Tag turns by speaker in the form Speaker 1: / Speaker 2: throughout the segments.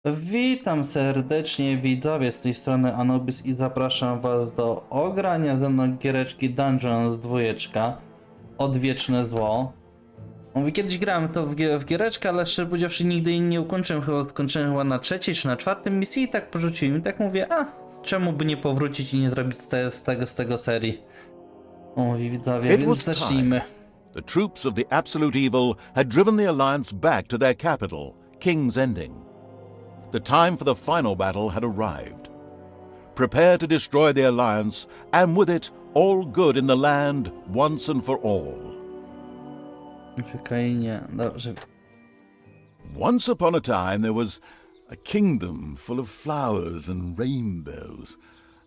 Speaker 1: Witam serdecznie widzowie, z tej strony Anubis i zapraszam was do ogrania ze mną giereczki Dungeons 2, Odwieczne zło. Mówi, kiedyś grałem to w giereczkę, ale szczerze powiedziawszy nigdy jej nie ukończyłem, chyba skończyłem chyba na trzeciej czy na czwartym misji i tak porzuciłem i tak mówię, czemu by nie powrócić i nie zrobić z tego serii. Mówi widzowie, więc zacznijmy.
Speaker 2: The troops of the absolute evil had driven the Alliance back to their capital, King's Ending. The time for the final battle had arrived. Prepare to destroy the Alliance, and with it, all good in the land, once and for all.
Speaker 1: Czekaj, nie, dobrze.
Speaker 2: Once upon a time there was a kingdom full of flowers and rainbows,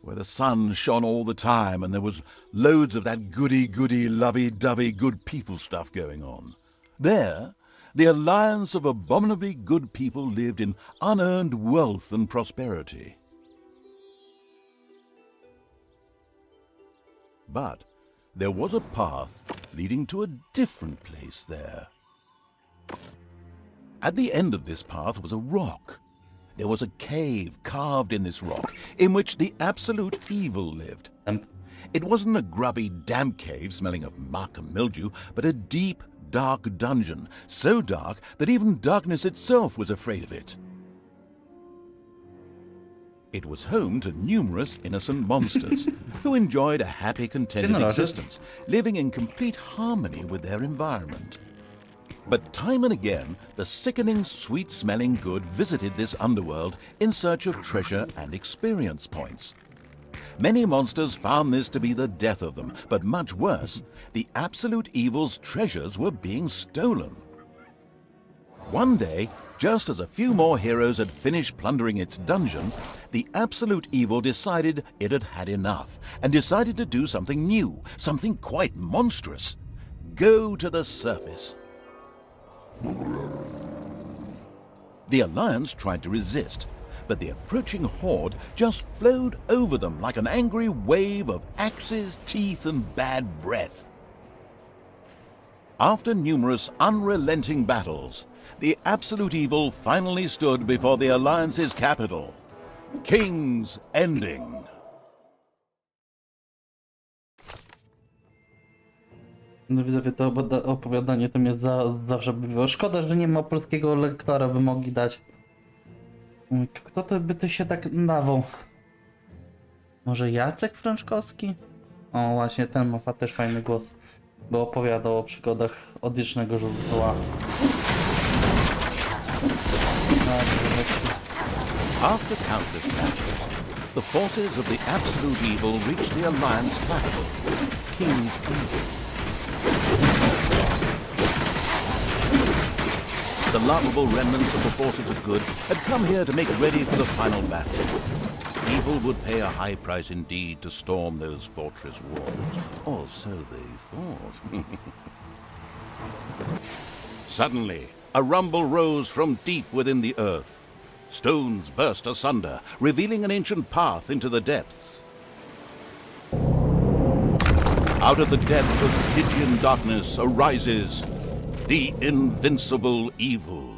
Speaker 2: where the sun shone all the time and there was loads of that goody-goody, lovey-dovey good people stuff going on. There, the alliance of abominably good people lived in unearned wealth and prosperity. But there was a path leading to a different place there. At the end of this path was a rock. There was a cave carved in this rock in which the absolute evil lived. It wasn't a grubby, damp cave smelling of muck and mildew, but a deep, dark dungeon, so dark that even darkness itself was afraid of it. It was home to numerous innocent monsters who enjoyed a happy, contented existence, living in complete harmony with their environment. But time and again, the sickening, sweet-smelling good visited this underworld in search of treasure and experience points. Many monsters found this to be the death of them, but much worse, the absolute evil's treasures were being stolen. One day, just as a few more heroes had finished plundering its dungeon, the absolute evil decided it had had enough, and decided to do something new, something quite monstrous. Go to the surface. The Alliance tried to resist, but the approaching horde just flowed over them like an angry wave of axes, teeth, and bad breath. After numerous unrelenting battles, the absolute evil finally stood before the Alliance's capital, King's Ending.
Speaker 1: No widzowie, to opowiadanie to mnie zawsze bawiło. Szkoda, że nie ma polskiego lektora, by mogli dać. Kto to by to się tak nawał? Może Jacek Frączkowski? O właśnie, ten ma też fajny głos, bo opowiadał o przygodach Odwiecznego zła.
Speaker 2: After countless battles, the forces of the absolute evil reached the Alliance capital, King's Ending. The lovable remnants of the forces of good had come here to make ready for the final battle. Evil would pay a high price indeed to storm those fortress walls, or so they thought. Suddenly, a rumble rose from deep within the earth. Stones burst asunder, revealing an ancient path into the depths. Out of the depths of Stygian darkness arises the invincible evil.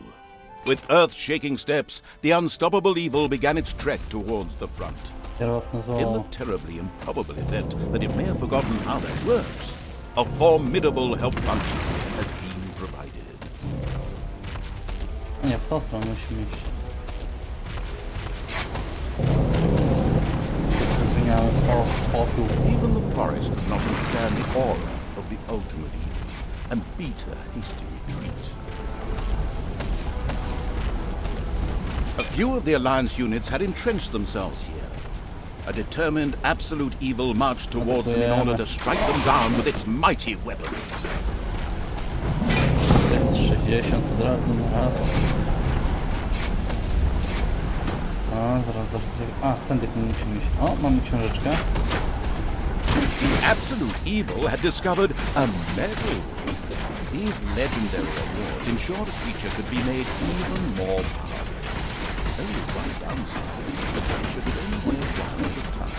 Speaker 2: With earth-shaking steps, the unstoppable evil began its trek towards the front. In the terribly improbable event that it may have forgotten how that works, a formidable help function has been provided.
Speaker 1: Nie, w tą stronę musimy iść.
Speaker 2: Even the forest could not withstand the aura of the ultimate evil and beat a hasty retreat. A few of the Alliance units had entrenched themselves here. A determined absolute evil marched towards them in order to strike them down with its mighty weapon.
Speaker 1: Jest 60 od razu na raz. Zaraz. Tędy musimy iść. O, mamy książeczkę.
Speaker 2: The absolute evil had discovered a medal. These legendary awards ensured a creature could be made even more powerful. Only one downside, the creature could only wear one at a time.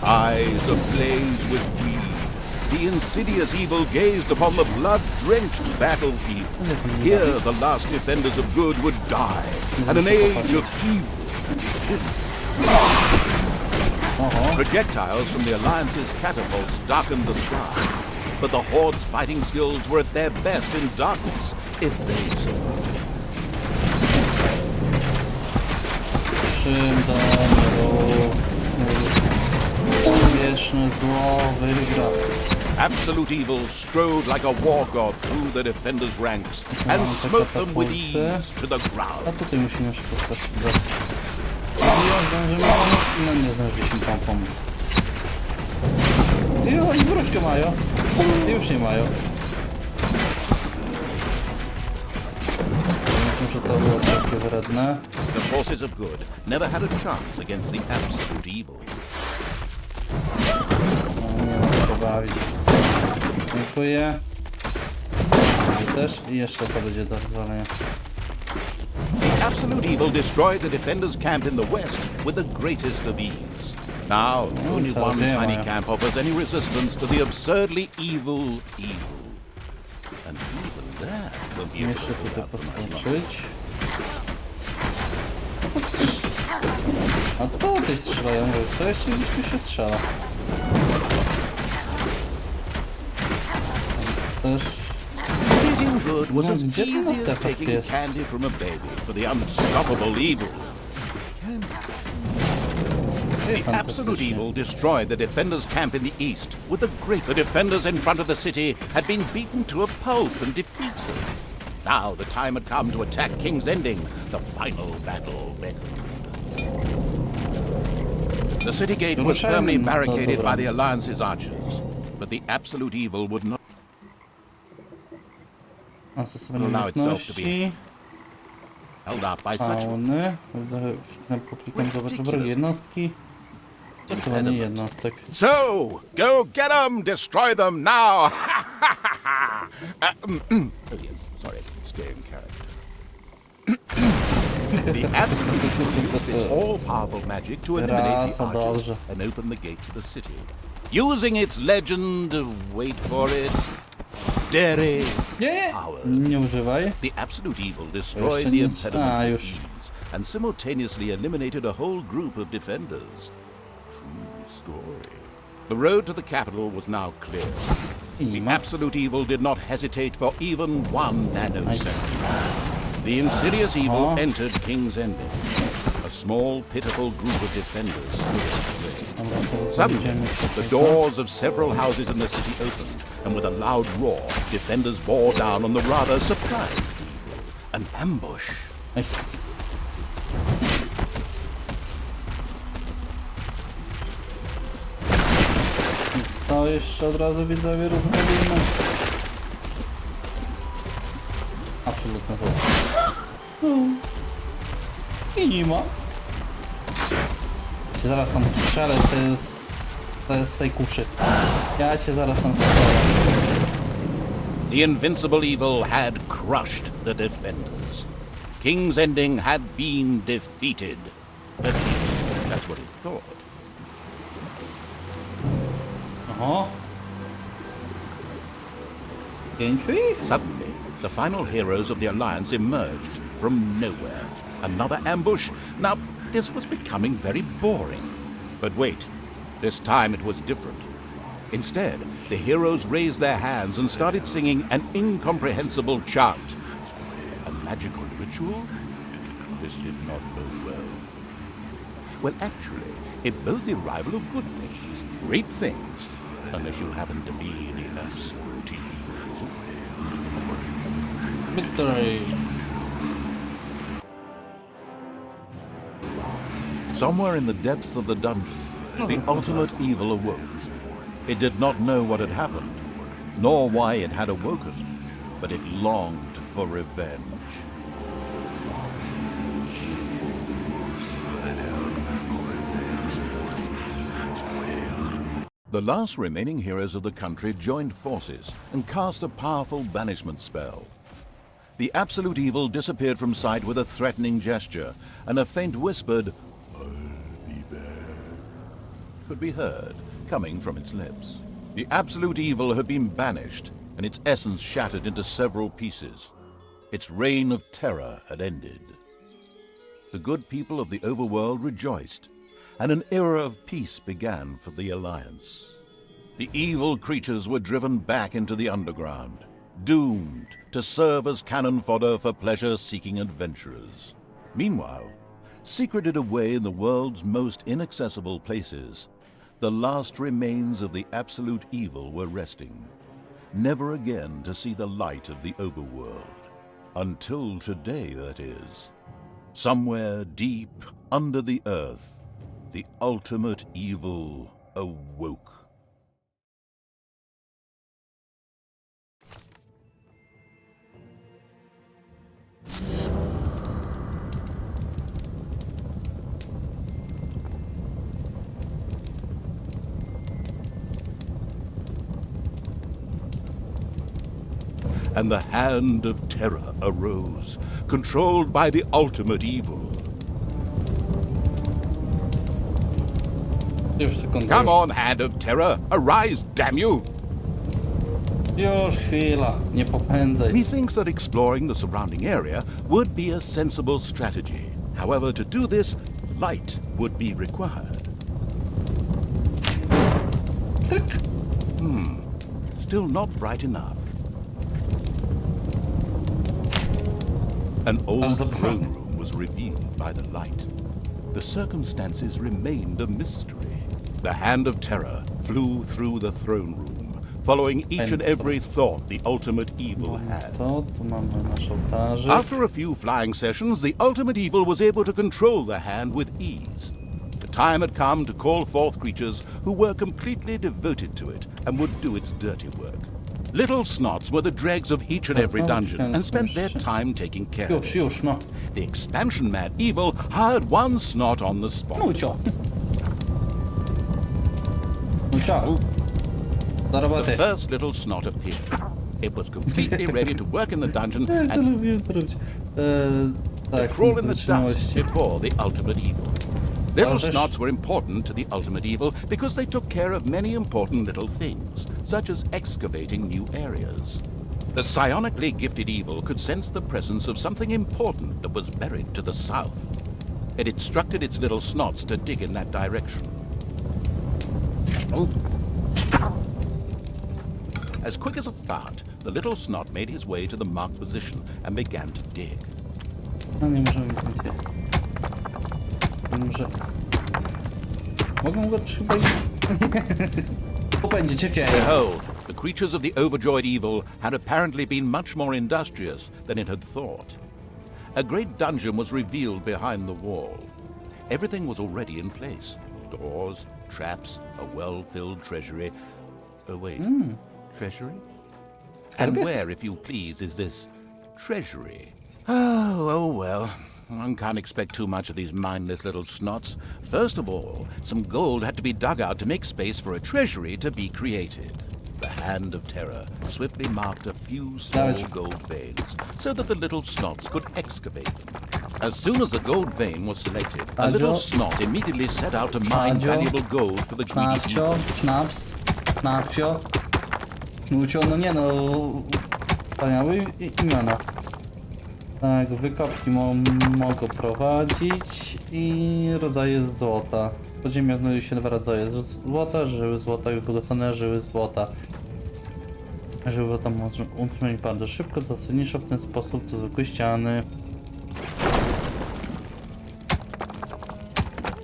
Speaker 2: Eyes ablaze with greed, the insidious evil gazed upon the blood-drenched battlefield. Here the last defenders of good would die, and an age of evil. Projectiles from the Alliance's catapults darkened the sky, but the Horde's fighting skills were at their best in darkness, if they survived.
Speaker 1: Odwieczne zło wygra.
Speaker 2: Absolute evil strode like a war god through the defenders' ranks and smote them with ease to the
Speaker 1: A
Speaker 2: ground.
Speaker 1: tutaj musimy szybko spać. No nie zdążyliśmy tam pomóc. I oni wróżkę mają. Już nie mają. Myślę, że to było takie wredne.
Speaker 2: The forces of good never had a chance against the absolute evil.
Speaker 1: No, nie ma co bawić. Dziękuję. I też i jeszcze to będzie do rozwalenia.
Speaker 2: The absolute evil destroyed the defenders' camp in the west with the greatest of ease. Now, only one tiny camp offers any resistance to the absurdly evil evil. And even that will be
Speaker 1: Jeszcze tutaj poskoczyć. A to tutaj strzelają, co jeszcze gdzieś tu się strzela? Chcesz?
Speaker 2: Eating good was as
Speaker 1: Gdzie ten
Speaker 2: easy as
Speaker 1: artefakt
Speaker 2: taking
Speaker 1: jest?
Speaker 2: candy from a baby for the unstoppable evil. The absolute evil destroyed the defenders' camp in the east with the great. The defenders in front of the city had been beaten to a pulp and defeated. Now the time had come to attack King's Ending. The final battle beckoned. The city gate was firmly barricaded by the Alliance's archers, but the absolute evil would not allow itself to be held up by such
Speaker 1: Fauny. Poklikam, zobaczę wrogie jednostki. Stosowanie jednostek.
Speaker 2: So, go get them! Destroy them now! Oh yes, sorry, stay in character. The absolute used its all-powerful magic to eliminate the archers and open the gate to the city. Using its legend, wait for it, daring power.
Speaker 1: Nie używaj.
Speaker 2: The absolute evil destroyed the impediment with ease and simultaneously eliminated a whole group of defenders. True story. The road to the capital was now clear. The absolute evil did not hesitate for even 1 nanosecond. The insidious evil entered King's Ending. A small, pitiful group of defenders stood at play. Suddenly, the doors of several houses in the city opened, and with a loud roar, defenders bore down on the rather surprised evil. An ambush.
Speaker 1: To jeszcze od razu widzowie rozwalimy. Absolutnie to. I nie ma. Ja cię zaraz tam strzelę z tej kuszy. Ja cię zaraz tam strzelę.
Speaker 2: The invincible evil had crushed the defenders. King's Ending had been defeated. At least, that's what it thought.
Speaker 1: Oho. 5 ich?
Speaker 2: Suddenly, the final heroes of the Alliance emerged from nowhere. Another ambush? Now, this was becoming very boring. But wait, this time it was different. Instead, the heroes raised their hands and started singing an incomprehensible chant. A magical ritual? This did not bode well. Well, actually, it bode the arrival of good things, great things, unless you happen to be the absolute evil.
Speaker 1: Victory.
Speaker 2: Somewhere in the depths of the dungeon, the ultimate evil awoke. It did not know what had happened, nor why it had awoken, but it longed for revenge. The last remaining heroes of the country joined forces and cast a powerful banishment spell. The absolute evil disappeared from sight with a threatening gesture, and a faint whispered, "I'll be back," could be heard coming from its lips. The absolute evil had been banished, and its essence shattered into several pieces. Its reign of terror had ended. The good people of the overworld rejoiced, and an era of peace began for the Alliance. The evil creatures were driven back into the underground, doomed to serve as cannon fodder for pleasure-seeking adventurers. Meanwhile, secreted away in the world's most inaccessible places, the last remains of the absolute evil were resting, never again to see the light of the overworld. Until today, that is. Somewhere deep under the earth, the ultimate evil awoke. And the hand of terror arose, controlled by the ultimate evil. Come on, hand of terror, arise, damn you!
Speaker 1: Już chwila, nie popędzaj.
Speaker 2: Methinks that exploring the surrounding area would be a sensible strategy. However, to do this, light would be required. Still not bright enough. An old throne room was revealed by the light. The circumstances remained a mystery. The hand of terror flew through the throne room, following each and every thought the ultimate evil had. After a few flying sessions, the ultimate evil was able to control the hand with ease. The time had come to call forth creatures who were completely devoted to it and would do its dirty work. Little snots were the dregs of each and every dungeon and spent their time taking care of it. The expansion-mad evil hired one snot on the spot. The first little snot appeared. It was completely ready to work in the dungeon and crawl in the dust before the ultimate evil. Little snots were important to the ultimate evil because they took care of many important little things, such as excavating new areas. The psionically gifted evil could sense the presence of something important that was buried to the south. It instructed its little snots to dig in that direction. As quick as a fart, the little snot made his way to the marked position and began to dig.
Speaker 1: No nie możemy więcej. Może... Mogą go chyba... Popędzić, szybciej!
Speaker 2: Behold, the creatures of the overjoyed evil had apparently been much more industrious than it had thought. A great dungeon was revealed behind the wall. Everything was already in place. Doors, traps, a well-filled treasury. Oh wait, treasury? And where, if you please, is this treasury? Oh well. One can't expect too much of these mindless little snots. First of all, some gold had to be dug out to make space for a treasury to be created. The hand of terror swiftly marked a few small gold veins so that the little snots could excavate them. As soon as the gold vein was selected, a little snot immediately set out to mine valuable gold for the greedy people.
Speaker 1: Sznaps, Sznapcio, Sznucio, no nie no, wspaniałe imiona. Tak, wykopki mogą prowadzić i rodzaje złota. W podziemiach znajdują się dwa rodzaje złota, żyły złota i błogosławne żyły złota. Żyły złota można utrzymać bardzo szybko, zasadniczo w ten sposób to zwykłe ściany.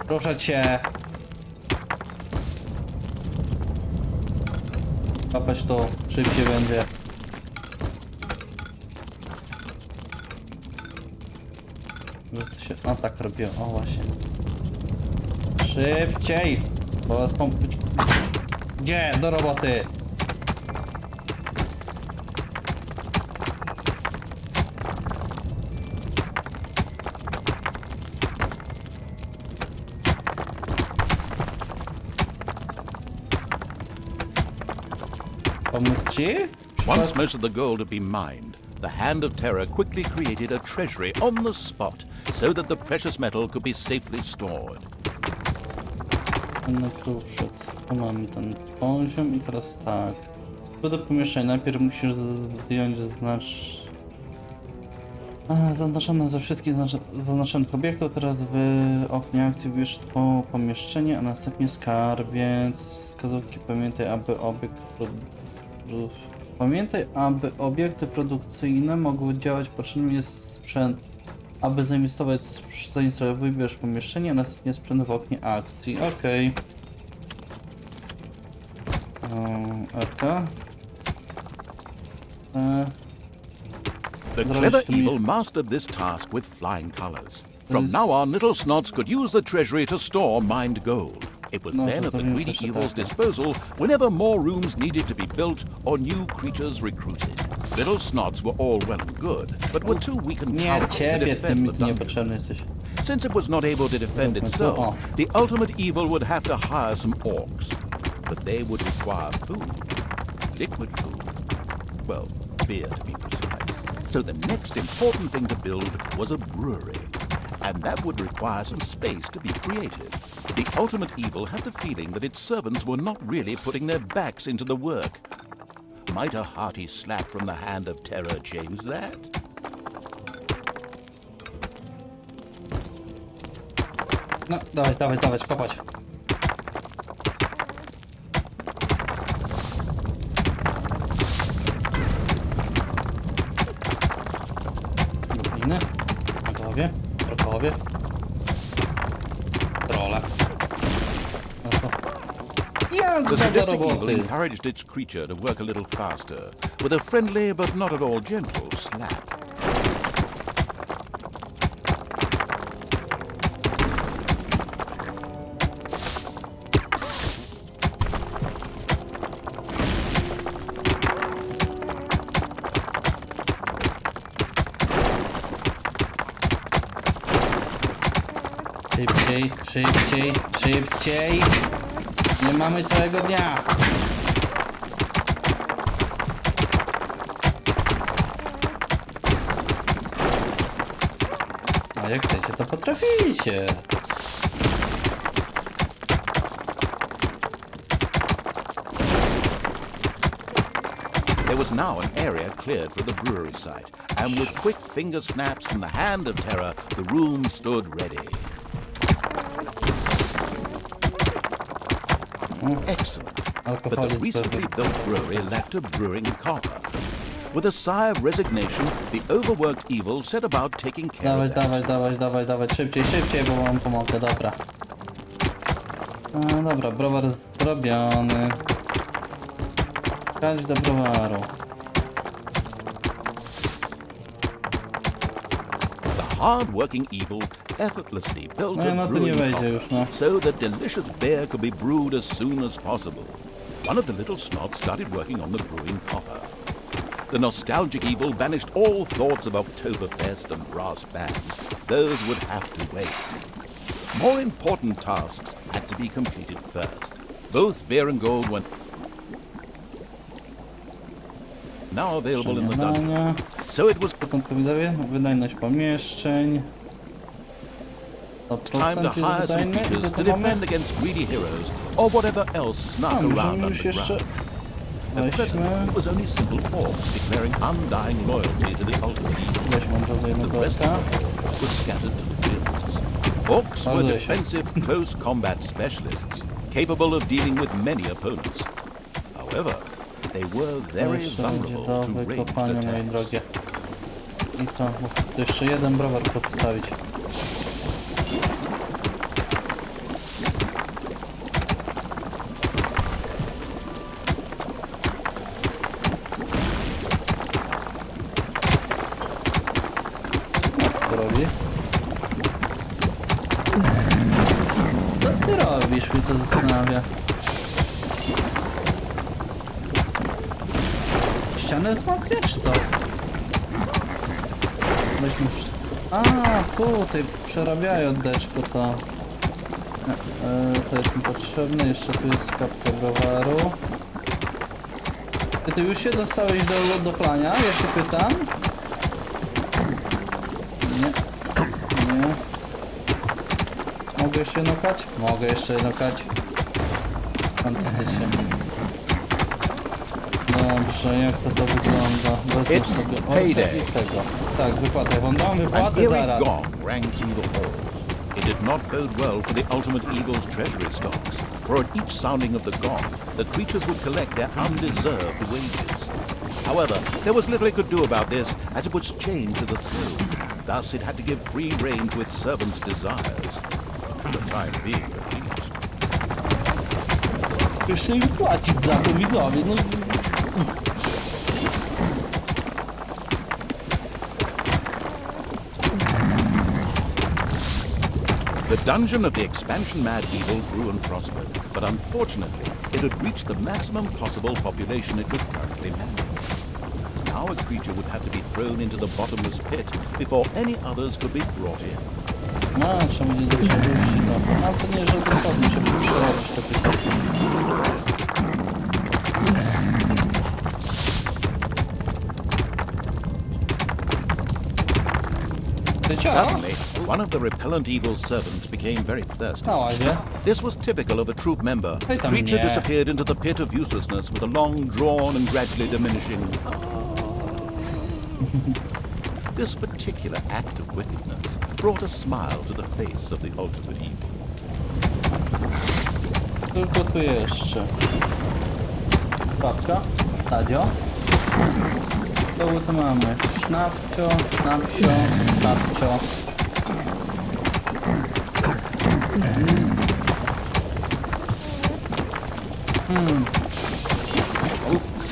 Speaker 1: Proszę cię! Kapać to, szybciej będzie. Że to się... O tak robiłem, o właśnie. Szybciej! Bo was Gdzie? Do roboty! Pomóc ci?
Speaker 2: Once most of the gold had been mined, the hand of terror quickly created a treasury on the spot so that the precious metal could be safely stored.
Speaker 1: Ten kruszec. Tu mamy ten poziom i teraz tak. Tu do pomieszczenia. Najpierw musisz zdjąć zaznaczone ze wszystkich zaznaczonych obiektów. Teraz w oknie akcji wybierz to pomieszczenie, a następnie skarb, więc wskazówki pamiętaj, aby obiekty produkcyjne mogły działać. Potrzebny jest sprzęt. Aby zainwestować, wybierz pomieszczenie, a następnie sprzęt w oknie akcji. Okej. RK.
Speaker 2: The clever evil mastered this task with flying colors. From now on, little snots could use the treasury to store mined gold. It was then at the greedy evil's disposal whenever more rooms needed to be built or new creatures recruited. Little snots were all well and good, but were too weak and powerful to defend the dungeon. Since it was not able to defend itself, the ultimate evil would have to hire some orcs. But they would require food. Liquid food. Well, beer to be precise. So the next important thing to build was a brewery. And that would require some space to be created. The ultimate evil had the feeling that its servants were not really putting their backs into the work. Might a hearty slap from the hand of terror change that?
Speaker 1: No, dawać, kopać. Gobliny. Magowie. Orkowie. Trole. No to...
Speaker 2: The sadistic evil encouraged its creature to work a little faster, with a friendly but not at all gentle slap. Szybciej! Nie mamy całego dnia! A jak chcecie, to potraficie! There was now an area cleared for the brewery site, and with quick finger snaps from the hand of terror, the room stood ready. Excellent. But the recently built brewery lacked a brewing copper. With a sigh of resignation, the overworked evil set about taking care of that.
Speaker 1: Dawać, szybciej, bo wam pomogę, dobra. Dobra, browar zrobiony. Chodź do browaru.
Speaker 2: The hard-working evil effortlessly built a
Speaker 1: tu nie
Speaker 2: brewing
Speaker 1: wejdzie
Speaker 2: copper
Speaker 1: już, no.
Speaker 2: so that delicious beer could be brewed as soon as possible. One of the little snots started working on the brewing copper. The nostalgic evil banished all thoughts of Oktoberfest and brass bands. Those would have to wait. More important tasks had to be completed first. Both beer and gold went now available in the dungeon. So it was
Speaker 1: wydajność pomieszczeń.
Speaker 2: time to hire some creatures to defend against greedy heroes or whatever else snuck around underground. At present, it was only simple orcs declaring undying loyalty to the ultimate evil. The rest of the horde was scattered to the winds. Orcs were defensive, close combat specialists, capable of dealing with many opponents. However, they were very vulnerable to ranged attacks.
Speaker 1: I to jeszcze jeden browar podstawić. Co ty robisz? Mnie to zastanawia. Ścianę wzmacnia, czy co? Weźmy... tutaj przerabiają deczko to. To jest mi potrzebne. Jeszcze tu jest kapka browaru. Ty już się dostałeś do klania? Ja się pytam. Nie. Mogę jeszcze nokać? Mogę jeszcze nokać. Fantastycznie. Dobrze, jak to wygląda? Wezmę sobie orkę i tego. Tak, wypłatę. Wam dam
Speaker 2: An
Speaker 1: wypłatę
Speaker 2: eerie
Speaker 1: zaraz.
Speaker 2: gong rang through the hall. It did not bode well for the ultimate evil's treasury stocks, for at each sounding of the gong, the creatures would collect their undeserved wages. However, there was little it could do about this, as it was chained to the throne. Thus it had to give free rein to its servants' desires. For the time being, at least.
Speaker 1: Jeszcze mi płacić za to widzowie, no.
Speaker 2: The dungeon of the expansion-mad evil grew and prospered, but unfortunately, it had reached the maximum possible population it could currently manage. Now a creature would have to be thrown into the bottomless pit before any others could be brought in.
Speaker 1: No, trzeba będzie do przeżyć, no. A to nie, że dosłownie się przerobić takie.
Speaker 2: Suddenly, one of the repellent evil's servants became very thirsty.
Speaker 1: Na łazie.
Speaker 2: This was typical of a troop member.
Speaker 1: Hej tam
Speaker 2: Creature
Speaker 1: nie.
Speaker 2: disappeared into the pit of uselessness with a long, drawn and gradually diminishing. This particular act of wickedness brought a smile to the face of the ultimate evil.
Speaker 1: Tylko tu jeszcze. Babka, Tadio. Kogo tu mamy? Sznapcio, sznapsio, babcio.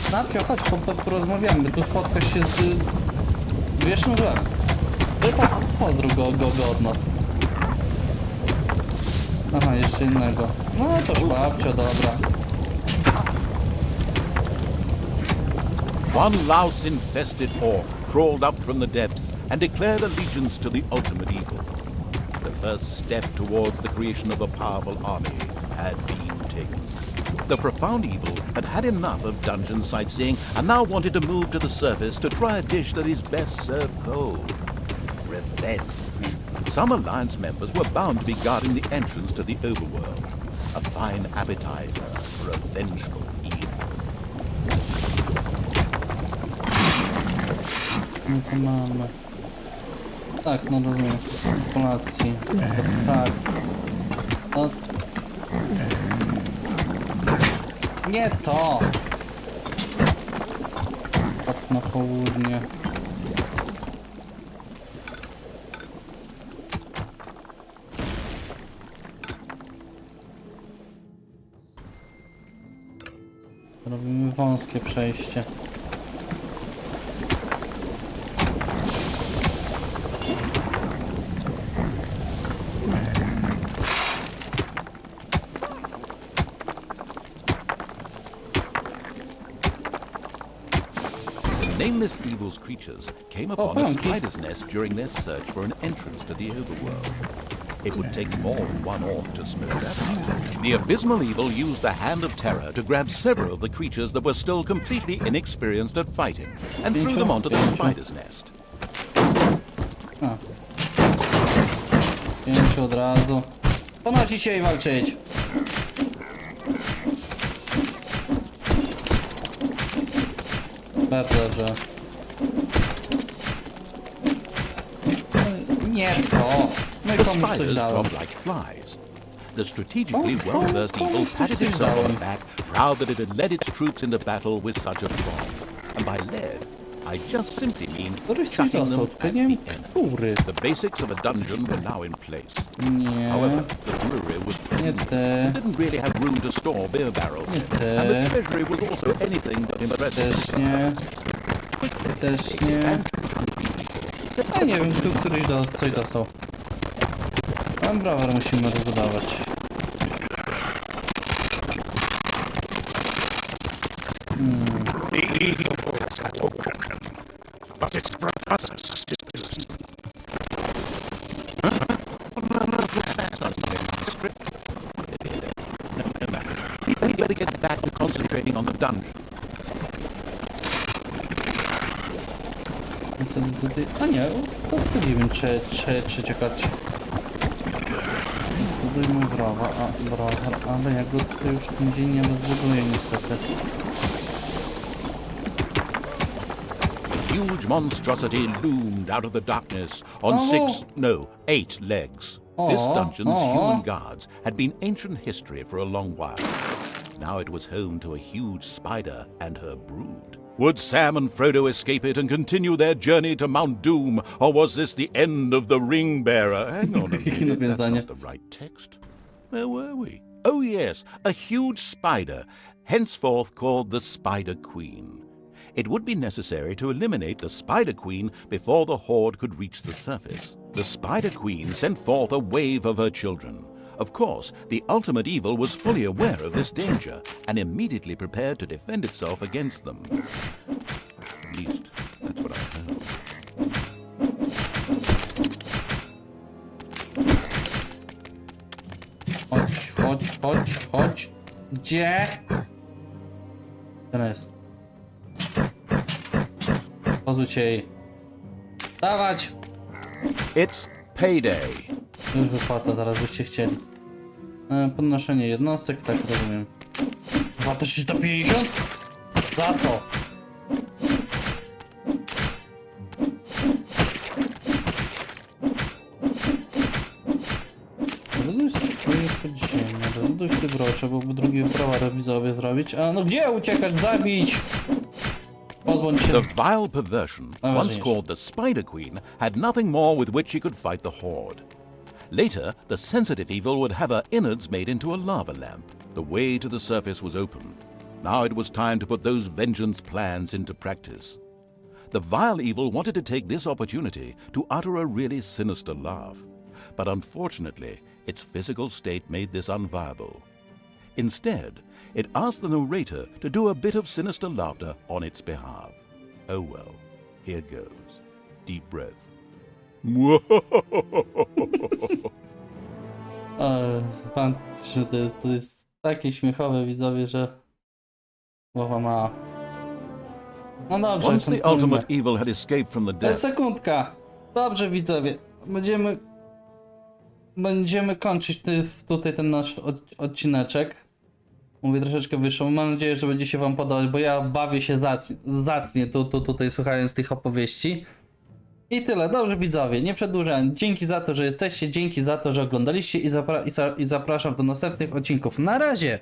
Speaker 1: Sznapcio, chodź, porozmawiamy. Tu spotkasz się z wiecznym złem. Pozdrów go od nas. Aha, jeszcze innego. No to babcio, dobra.
Speaker 2: One louse-infested orc crawled up from the depths and declared allegiance to the ultimate evil. The first step towards the creation of a powerful army had been taken. The profound evil had had enough of dungeon sightseeing and now wanted to move to the surface to try a dish that is best served cold. Revenge. Some Alliance members were bound to be guarding the entrance to the overworld. A fine appetizer for a vengeful evil.
Speaker 1: No to mamy. Tak, no rozumiem. Kolacji. Tak. No. Nie to! Tak na południe. Robimy wąskie przejście.
Speaker 2: Nameless evil's creatures came upon a spider's nest during their search for an entrance to the overworld. It would take more than one orc to smooth that out. The abysmal evil used the hand of terror to grab several of the creatures that were still completely inexperienced at fighting and threw them onto the spider's nest.
Speaker 1: A. 5 od razu. Ponosić się i walczyć. Bardzo dobrze. Nie to. No i
Speaker 2: The
Speaker 1: komuś coś
Speaker 2: spiders
Speaker 1: dałem.
Speaker 2: dropped like flies. The strategically well-versed evil patted itself on the back, proud that it had led its troops into battle with such a throng. And by led, I just simply mean
Speaker 1: Któryś coś
Speaker 2: chucking them
Speaker 1: dostał,
Speaker 2: at
Speaker 1: tylko
Speaker 2: the
Speaker 1: nie wiem,
Speaker 2: end.
Speaker 1: który.
Speaker 2: The basics of a dungeon were now in place.
Speaker 1: Nie.
Speaker 2: However, the brewery was
Speaker 1: Nie te.
Speaker 2: It didn't really have room to store beer barrels,
Speaker 1: Nie
Speaker 2: and the
Speaker 1: te.
Speaker 2: treasury was also anything but impressive.
Speaker 1: Też nie. Też nie. A nie wiem, tu któryś coś dostał. A brawar musimy rozbudować.
Speaker 3: The evil had awoken, but its brothers still
Speaker 2: We better get back to concentrating on the dungeon.
Speaker 1: A nie, to chcę 9 trzeciokać. Zbudujmy browar, ale ja go tutaj już ten dzień nie rozbuduję niestety.
Speaker 2: A huge monstrosity loomed out of the darkness on eight legs. This dungeon's human guards had been ancient history for a long while. Now it was home to a huge spider and her brood. Would Sam and Frodo escape it and continue their journey to Mount Doom, or was this the end of the ring bearer? Hang on a minute, that's not the right text. Where were we? Oh yes, a huge spider, henceforth called the Spider Queen. It would be necessary to eliminate the Spider Queen before the horde could reach the surface. The Spider Queen sent forth a wave of her children. Of course, the ultimate evil was fully aware of this danger and immediately prepared to defend itself against them. At least, that's what I heard.
Speaker 1: Chodź. Gdzie? Teraz. Pozwólcie jej. Dawać!
Speaker 2: It's payday.
Speaker 1: Już wypłata, zaraz byście chcieli. Podnoszenie jednostek, tak rozumiem. 2350? Za co? Rozbuduj swoje podziemie, rozbuduj wybro, trzeba byłoby drugi browar widzowie zrobić. A no gdzie uciekać? Zabić! Pozbądź się...
Speaker 2: The vile perversion, once called the Spider Queen, had nothing more with which she could fight the horde. Later, the sensitive evil would have her innards made into a lava lamp. The way to the surface was open. Now it was time to put those vengeance plans into practice. The vile evil wanted to take this opportunity to utter a really sinister laugh. But unfortunately, its physical state made this unviable. Instead, it asked the narrator to do a bit of sinister laughter on its behalf. Oh well, here goes. Deep breath.
Speaker 1: Fantastyczne, to jest takie śmiechowe widzowie, że głowa ma. No dobrze,
Speaker 2: Once the ultimate evil had escaped from the death.
Speaker 1: Sekundka. Dobrze widzowie, będziemy kończyć tutaj ten nasz odcineczek. Mówię troszeczkę wyższą. Mam nadzieję, że będzie się wam podobać, bo ja bawię się zacnie tutaj słuchając tych opowieści. I tyle. Dobrze widzowie, nie przedłużam. Dzięki za to, że jesteście, dzięki za to, że oglądaliście i zapraszam do następnych odcinków. Na razie!